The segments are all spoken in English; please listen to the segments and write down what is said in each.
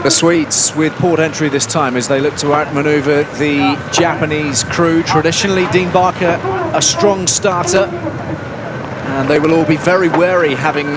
The Swedes with port entry this time as they look to outmaneuver the Japanese crew. Traditionally, Dean Barker, a strong starter, and they will all be very wary having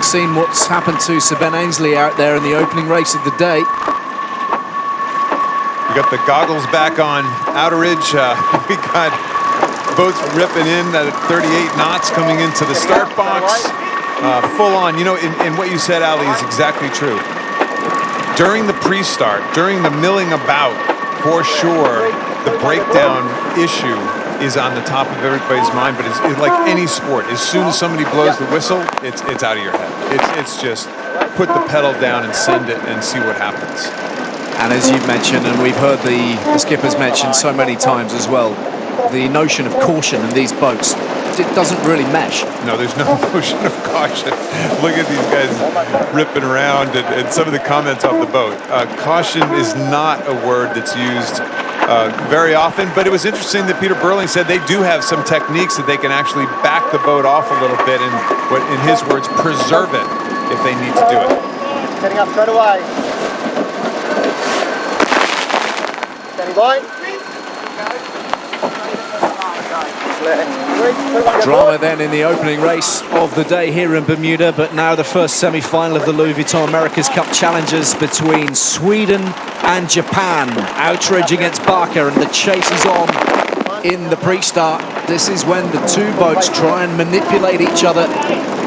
seen what's happened to Sir Ben Ainsley out there in the opening race of the day. We got the goggles back on outer ridge. We got boats ripping in at 38 knots coming into the start box. Full on, you know, and what you said, Ali, is exactly true. During the pre-start, during the milling about, for sure, the breakdown issue is on the top of everybody's mind, but it's like any sport. As soon as somebody blows the whistle, it's out of your head. It's just put the pedal down and send it and see what happens. And as you've mentioned, and we've heard the skippers mention so many times as well, the notion of caution in these boats, it doesn't really mesh. No, there's no notion of caution. Look at these guys ripping around and some of the comments off the boat. Caution is not a word that's used very often, but it was interesting that Peter Burling said they do have some techniques that they can actually back the boat off a little bit and, what, in his words, preserve it if they need to do it. Setting up straight away. Standing by. Drama then in the opening race of the day here in Bermuda, but now the first semi-final of the Louis Vuitton America's Cup Challengers between Sweden and Japan. Outridge against Barker, and the chase is on in the pre-start. This is when the two boats try and manipulate each other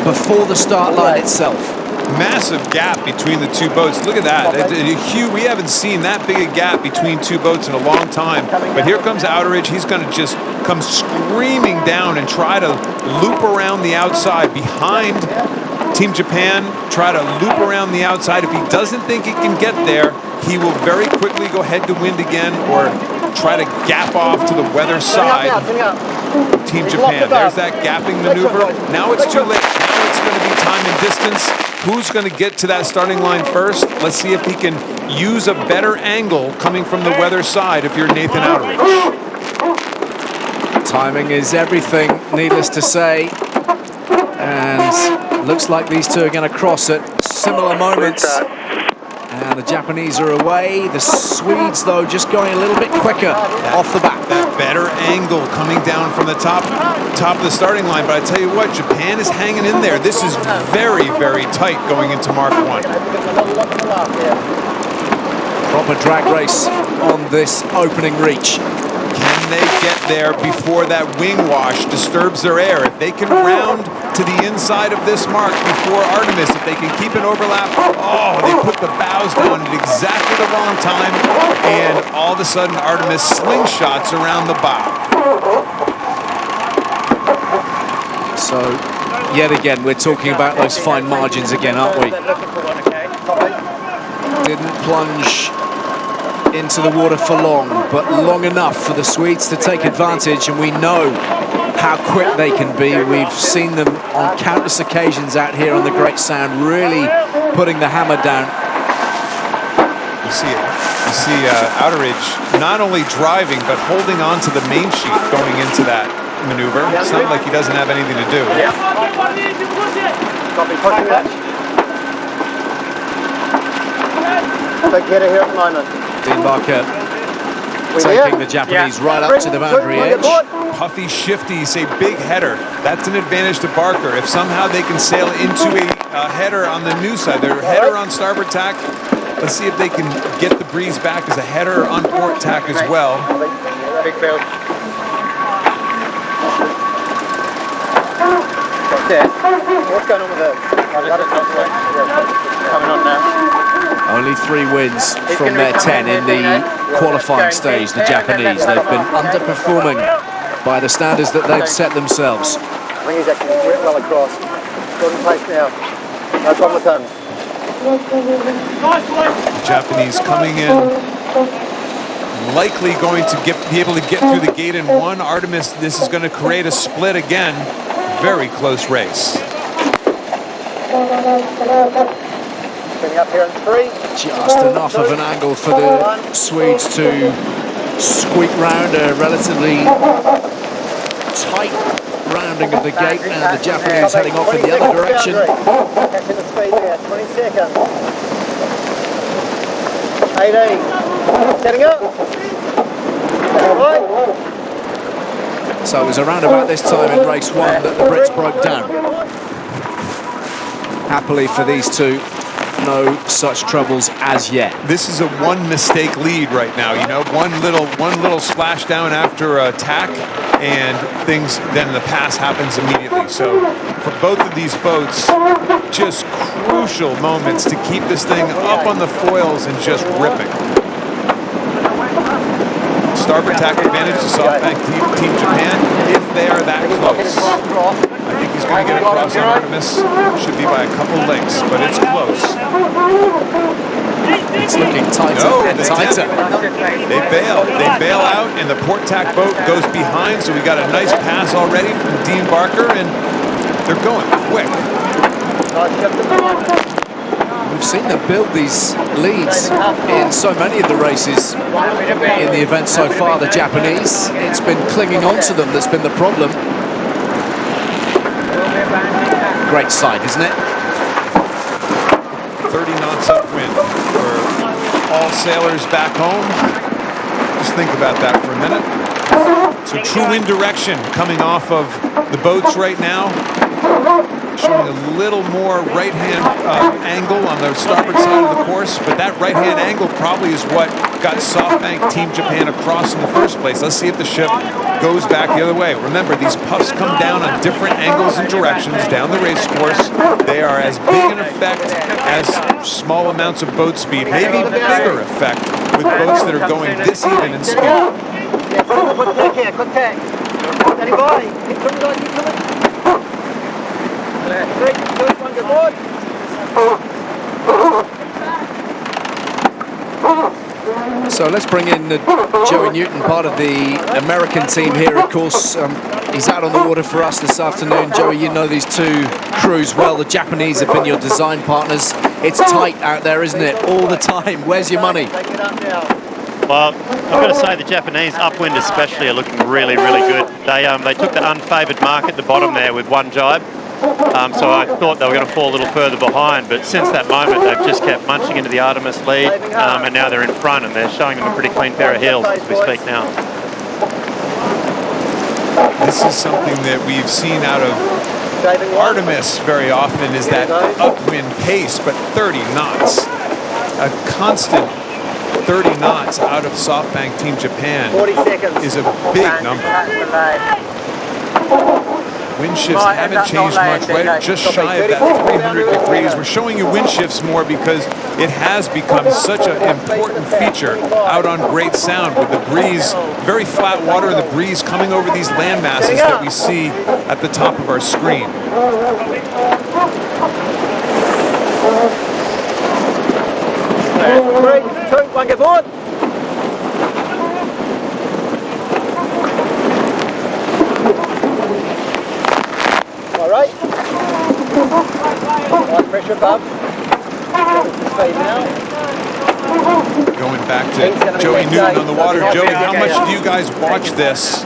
before the start line itself. Massive gap between the two boats. Look at that. We haven't seen that big a gap between two boats in a long time. But here comes Outeridge. He's going to just come screaming down and try to loop around the outside behind Team Japan. Try to loop around the outside. If he doesn't think he can get there, he will very quickly go head to wind again or try to gap off to the weather side of Team Japan. There's that gapping maneuver. Now it's too late. Now it's going to be time and distance. Who's going to get to that starting line first? Let's see if he can use a better angle coming from the weather side if you're Nathan Outeridge. Timing is everything, needless to say. And looks like these two are going to cross at similar moments. And the Japanese are away. The Swedes, though, just going a little bit quicker off the bat. That better angle coming down from the top of the starting line. But I tell you what, Japan is hanging in there. This is very, very tight going into Mark 1. Proper drag race on this opening reach. Can they get there before that wing wash disturbs their air? If they can round to the inside of this mark before Artemis, if they can keep an overlap, oh, they put the bows down at exactly the wrong time, and all of a sudden Artemis slingshots around the bow. So, yet again, we're talking about those fine margins again, aren't we? Didn't plunge into the water for long, but long enough for the Swedes to take advantage, and we know how quick they can be. We've seen them on countless occasions out here on the Great Sound, really putting the hammer down. You see Outeridge not only driving, but holding on to the main sheet going into that maneuver. It's not like he doesn't have anything to do. Big hitter here at the moment. Dean Barker taking the Japanese right up to the boundary edge. Puffy, shifty, say big header. That's an advantage to Barker. If somehow they can sail into a header on the new side, their header on starboard tack, let's see if they can get the breeze back as a header on port tack as well. Big field. What's going on with it? Coming on now. Only 3 wins from their 10 in the qualifying stage, the Japanese. They've been underperforming by the standards that they've set themselves. Wing is actually well across. Got in place now. No problem with him. The Japanese coming in, likely going to be able to get through the gate in 1. Artemis, this is going to create a split again. Very close race. Up here in 3. Just enough of an angle for the Swedes to squeak round a relatively tight rounding of the gate, and the Japanese heading off in the other direction. Catching the speed there, 20 seconds. 18. Setting up. Right. So it was around about this time in race one that the Brits broke down. Happily for these two, no such troubles as yet. This is a one mistake lead right now. You know, one little splashdown after attack, and things then the pass happens immediately. So for both of these boats, just crucial moments to keep this thing up on the foils and just ripping. Starboard tack advantage to SoftBank Team Japan if they are that close. I think he's going to get across on Artemis. Should be by a couple lengths, but it's close. It's looking tighter and tighter. They bail out, and the port tack boat goes behind, so we got a nice pass already from Dean Barker, and they're going quick. We've seen them build these leads in so many of the races in the event so far, the Japanese. It's been clinging on to them that's been the problem. Great sight, isn't it? 30 knots upwind for all sailors back home. Just think about that for a minute. So true wind direction coming off of the boats right now. Showing a little more right-hand angle on the starboard side of the course, but that right-hand angle probably is what got SoftBank Team Japan across in the first place. Let's see if the ship goes back the other way. Remember, these puffs come down on different angles and directions down the race course. They are as big an effect as small amounts of boat speed, maybe bigger effect with boats that are going this even in speed. So let's bring in Joey Newton, part of the American team here, of course. He's out on the water for us this afternoon. Joey, you know these two crews well. The Japanese have been your design partners. It's tight out there, isn't it? All the time. Where's your money? Well, I've got to say the Japanese, upwind especially, are looking really, really good. They took the unfavoured mark at the bottom there with one jibe. So I thought they were going to fall a little further behind, but since that moment they've just kept munching into the Artemis lead, and now they're in front and they're showing them a pretty clean pair of heels as we speak now. This is something that we've seen out of Artemis very often, is that upwind pace, but 30 knots. A constant 30 knots out of SoftBank Team Japan is a big number. Wind shifts haven't changed much, right? Just shy of that 300 degrees. We're showing you wind shifts more because it has become such an important feature out on Great Sound with the breeze, very flat water, and the breeze coming over these land masses that we see at the top of our screen. Three, two, one, get board. All right. Nice pressure above. Speed now. Going back to Joey Newton on the water. Joey, how much do you guys watch this,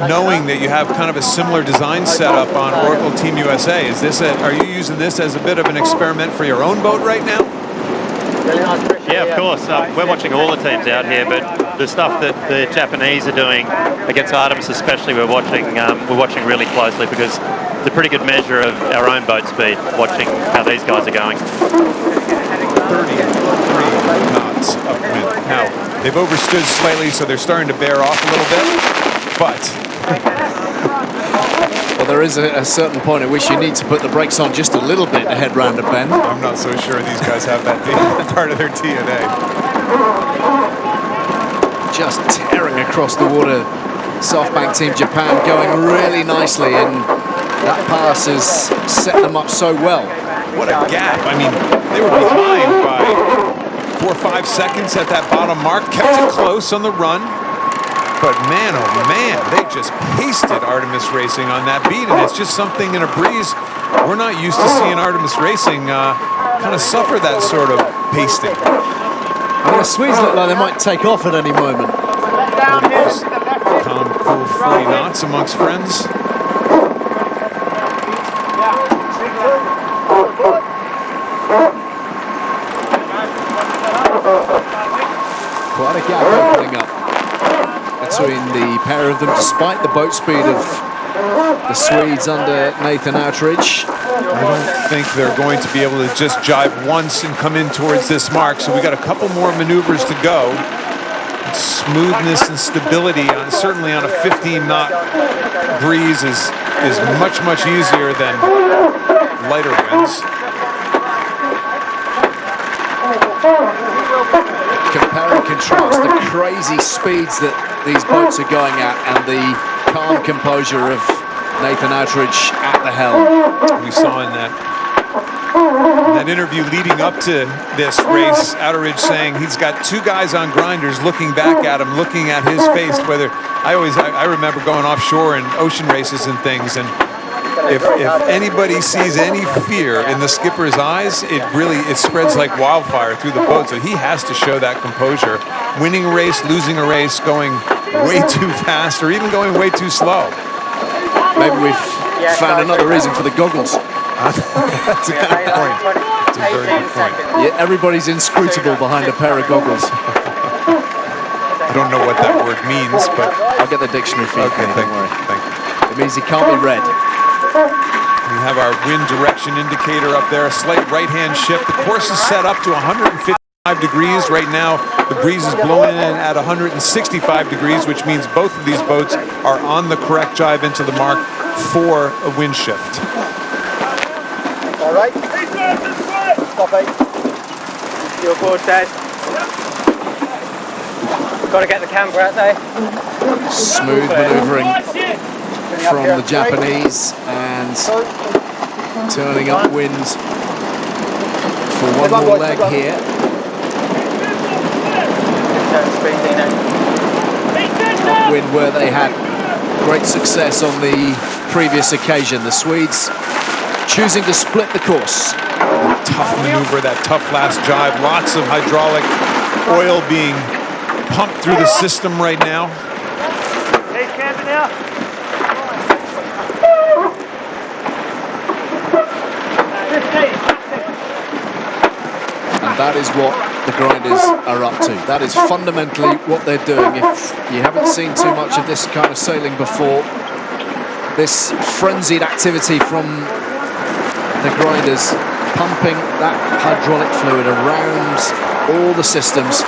knowing that you have kind of a similar design setup on Oracle Team USA? Is this are you using this as a bit of an experiment for your own boat right now? Yeah, of course. We're watching all the teams out here, but the stuff that the Japanese are doing against Artemis especially, we're watching really closely because it's a pretty good measure of our own boat speed, watching how these guys are going. 33 knots upwind. Now, they've overstood slightly, so they're starting to bear off a little bit, but... Well, there is a certain point at which you need to put the brakes on just a little bit to head round a bend. I'm not so sure these guys have that part of their DNA. Just tearing across the water. SoftBank Team Japan going really nicely, and that pass has set them up so well. What a gap. I mean, they were behind by 4 or 5 seconds at that bottom mark, kept it close on the run. But man, oh man, they just pasted Artemis Racing on that beat, and it's just something in a breeze. We're not used to seeing Artemis Racing kind of suffer that sort of pasting. Well, the Swedes look like they might take off at any moment. Calm, cool 40 knots amongst friends. Quite a gap opening up between the pair of them, despite the boat speed of the Swedes under Nathan Outridge. I don't think they're going to be able to just jibe once and come in towards this mark, so we got a couple more maneuvers to go. Smoothness and stability, certainly on a 15-knot breeze, is much, much easier than lighter winds. Compare and contrast the crazy speeds that these boats are going at and the calm composure of Nathan Outridge at the helm. We saw in that interview leading up to this race, Outridge saying he's got two guys on grinders looking back at him, looking at his face. Whether I remember going offshore in ocean races and things, and if anybody sees any fear in the skipper's eyes, it spreads like wildfire through the boat. So he has to show that composure. Winning a race, losing a race, going way too fast, or even going way too slow. Maybe we've found another reason for the goggles. That's a good point. That's a very good point. Yeah, everybody's inscrutable behind a pair of goggles. I don't know what that word means, but I'll get the dictionary for you. Okay, Don't worry. Thank you. It means he can't be read. We have our wind direction indicator up there, a slight right-hand shift. The course is set up to 155 degrees. Right now, the breeze is blowing in at 165 degrees, which means both of these boats are on the correct jibe into the mark for a wind shift. All right. Stop it. You're aboard, Dad. Got to get the camber out there. Smooth manoeuvring from the Japanese and turning upwind for one more leg here. Upwind where they had great success on the previous occasion. The Swedes choosing to split the course. Tough maneuver, that tough last jibe. Lots of hydraulic oil being pumped through the system right now. And that is what the grinders are up to. That is fundamentally what they're doing. If you haven't seen too much of this kind of sailing before, this frenzied activity from the grinders, pumping that hydraulic fluid around all the systems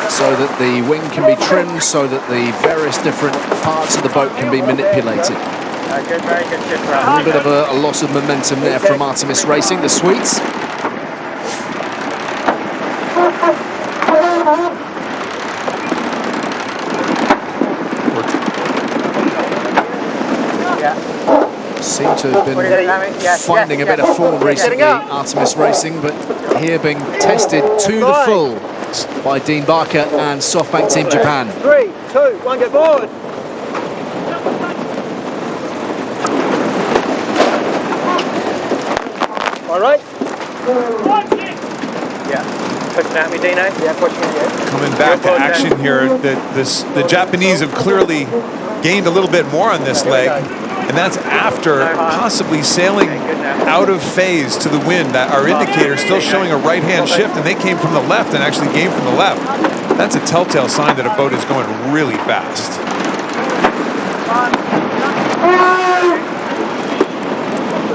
so that the wing can be trimmed, so that the various different parts of the boat can be manipulated. Very good shift. A little bit of a loss of momentum there from Artemis Racing, the Swedes. Seem to have been finding a bit of form recently, Artemis Racing, but here being tested to the full by Dean Barker and SoftBank Team Japan. 3, 2, 1, get forward. All right. Yeah. Pushing at me, Dino. Yeah, pushing at you. Coming back to action here, the Japanese have clearly gained a little bit more on this leg, and that's after possibly sailing out of phase to the wind. That our indicator is still showing a right-hand shift, and they came from the left and actually gained from the left. That's a telltale sign that a boat is going really fast.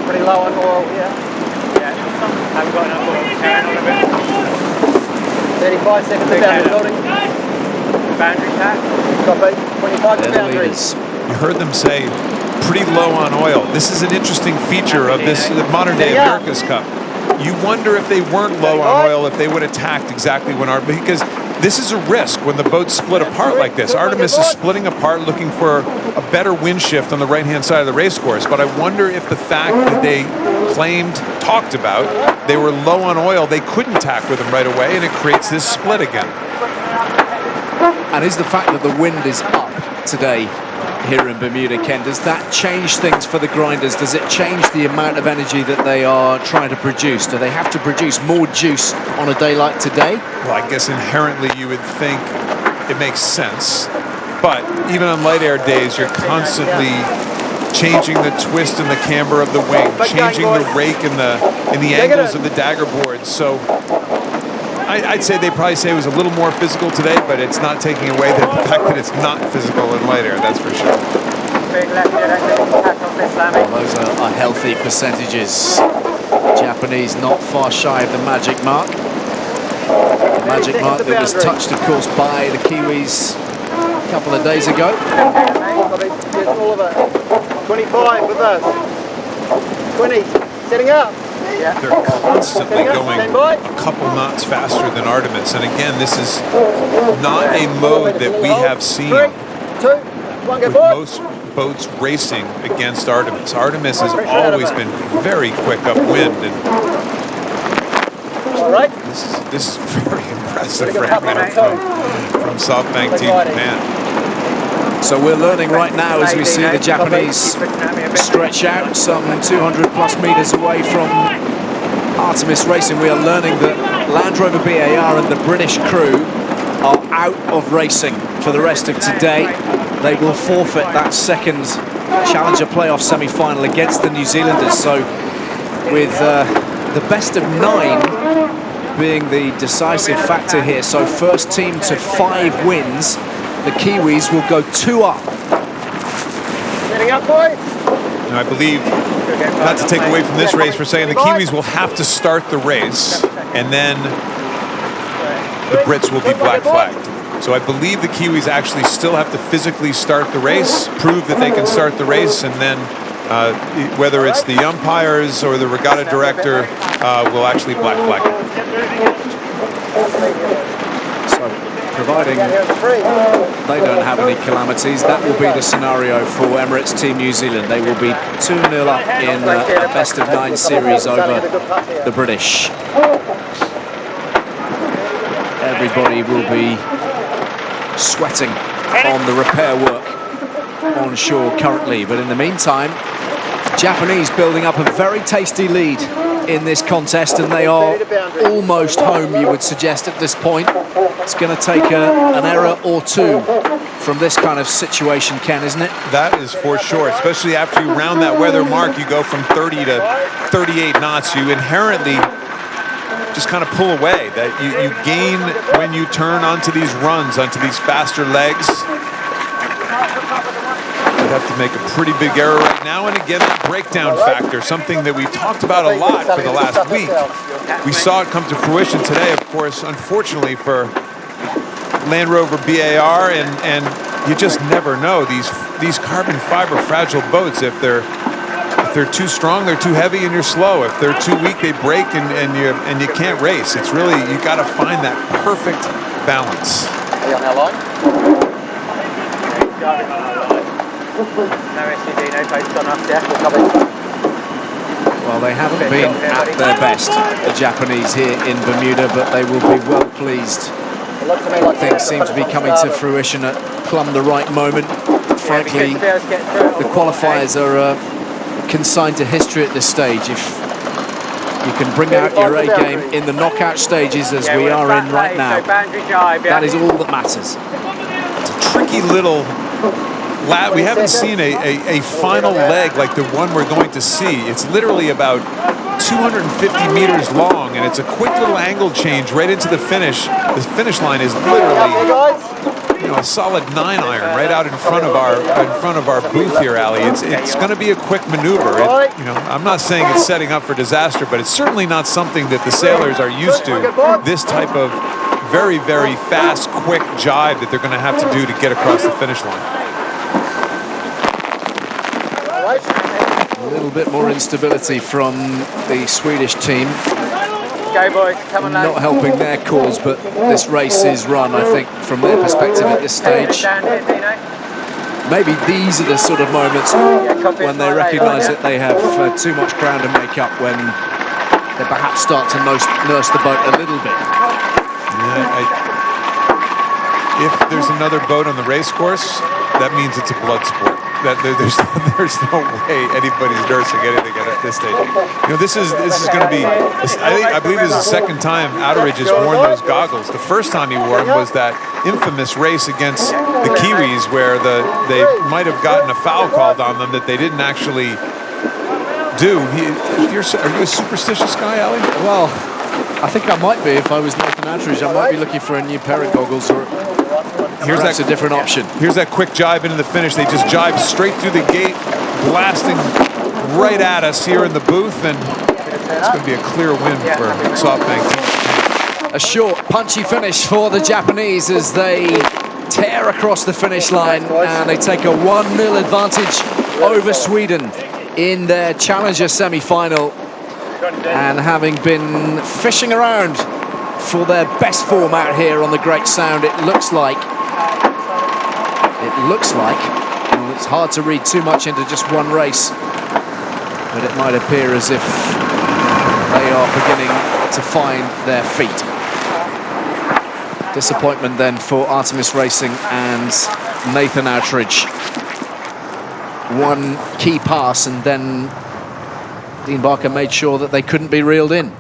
Pretty low on oil, yeah. Haven't got enough oil. Carrying on a bit. 35 seconds to down, loading. Boundary tack. Copy. 25 to boundaries. You heard them say pretty low on oil. This is an interesting feature of this modern day America's Cup. You wonder if they weren't low on oil, if they would have tacked exactly when because this is a risk when the boats split apart like this. Artemis is splitting apart looking for a better wind shift on the right-hand side of the race course, but I wonder if the fact that they talked about, they were low on oil, they couldn't tack with them right away, and it creates this split again. And is the fact that the wind is up today here in Bermuda, Ken, does that change things for the grinders? Does it change the amount of energy that they are trying to produce? Do they have to produce more juice on a day like today? Well, I guess inherently you would think it makes sense, but even on light air days, you're constantly changing the twist and the camber of the wing, changing the rake and the angles of the dagger boards. So I'd say they probably say it was a little more physical today, but it's not taking away the fact that it's not physical in light air, that's for sure. Big left here, that's on this landing. Well, those are healthy percentages. Japanese not far shy of the magic mark. The magic mark that was touched, of course, by the Kiwis a couple of days ago. 25 with us. 20, setting up. Yeah. They're constantly going a couple knots faster than Artemis. And again, this is not a mode that we have seen 3, 2, 1, go with forward. most boats racing against Artemis. Artemis has always been very quick upwind, and All right. this is very impressive, frankly, from SoftBank Team Japan. So we're learning right now as we see the Japanese stretch out some 200 plus meters away from Artemis Racing. We are learning that Land Rover BAR and the British crew are out of racing for the rest of today. They will forfeit that second Challenger playoff semi-final against the New Zealanders. So with the best of 9 being the decisive factor here. So first team to 5 wins, the Kiwis will go 2 up. Setting up, boys. Now, I believe, not to take away from this race for saying, the Kiwis will have to start the race, and then the Brits will be black flagged. So I believe the Kiwis actually still have to physically start the race, prove that they can start the race, and then whether it's the umpires or the regatta director will actually black flag it. So providing they don't have any calamities, that will be the scenario for Emirates Team New Zealand. They will be 2-0 up in a best of 9 series over the British. Everybody will be sweating on the repair work on shore currently, but in the meantime, Japanese building up a very tasty lead in this contest, and they are almost home, you would suggest, at this point. It's going to take an error or 2 from this kind of situation, Ken, isn't it? That is for sure, especially after you round that weather mark, you go from 30 to 38 knots. You inherently just kind of pull away. That you gain when you turn onto these runs, onto these faster legs. You'd have to make a pretty big error right now. And again, that breakdown factor, something that we've talked about a lot for the last week. We saw it come to fruition today, of course, unfortunately for Land Rover BAR, and you just never know these carbon fiber fragile boats. If they're too strong, they're too heavy, and you're slow. If they're too weak, they break, and you can't race. It's really, you got to find that perfect balance. Are you on that line? No SUD, no post on us, yeah, we'll cover. Well, they haven't been at their best, the Japanese here in Bermuda, but they will be well pleased. Things seem to be coming to fruition at plumb the right moment. Frankly, the qualifiers are consigned to history at this stage. If you can bring out your A game in the knockout stages, as we are in right now, that is all that matters. It's a tricky little lap. We haven't seen a final leg like the one we're going to see. It's literally about 250 meters long, and it's a quick little angle change right into the finish. The finish line is literally, you know, a solid 9-iron right out in front of our booth here, Ali. It's going to be a quick maneuver. You know, I'm not saying it's setting up for disaster, but it's certainly not something that the sailors are used to. This type of very, very fast, quick jibe that they're going to have to do to get across the finish line. A little bit more instability from the Swedish team. Go, boys. Come on, not helping their cause, but this race is run, I think, from their perspective at this stage. Maybe these are the sort of moments when they recognise that they have too much ground to make up, when they perhaps start to nurse the boat a little bit. If there's another boat on the race course, that means it's a blood sport. There's no way anybody's nursing anything at this stage. You know, this is going to be. I believe this is the second time Outeridge has worn those goggles. The first time he wore them was that infamous race against the Kiwis, where they might have gotten a foul called on them that they didn't actually do. Are you a superstitious guy, Ali? Well, I think I might be if I was Nathan Attridge. I might be looking for a new pair of goggles or perhaps a different option. Here's that quick jibe into the finish. They just jibe straight through the gate, blasting right at us here in the booth, and it's going to be a clear win for SoftBank team. A short, punchy finish for the Japanese as they tear across the finish line and they take a 1-0 advantage over Sweden in their Challenger semi-final. And having been fishing around for their best form out here on the Great Sound, it looks like, and it's hard to read too much into just one race, but it might appear as if they are beginning to find their feet. Disappointment then for Artemis Racing and Nathan Attridge. One key pass and then Dean Barker made sure that they couldn't be reeled in.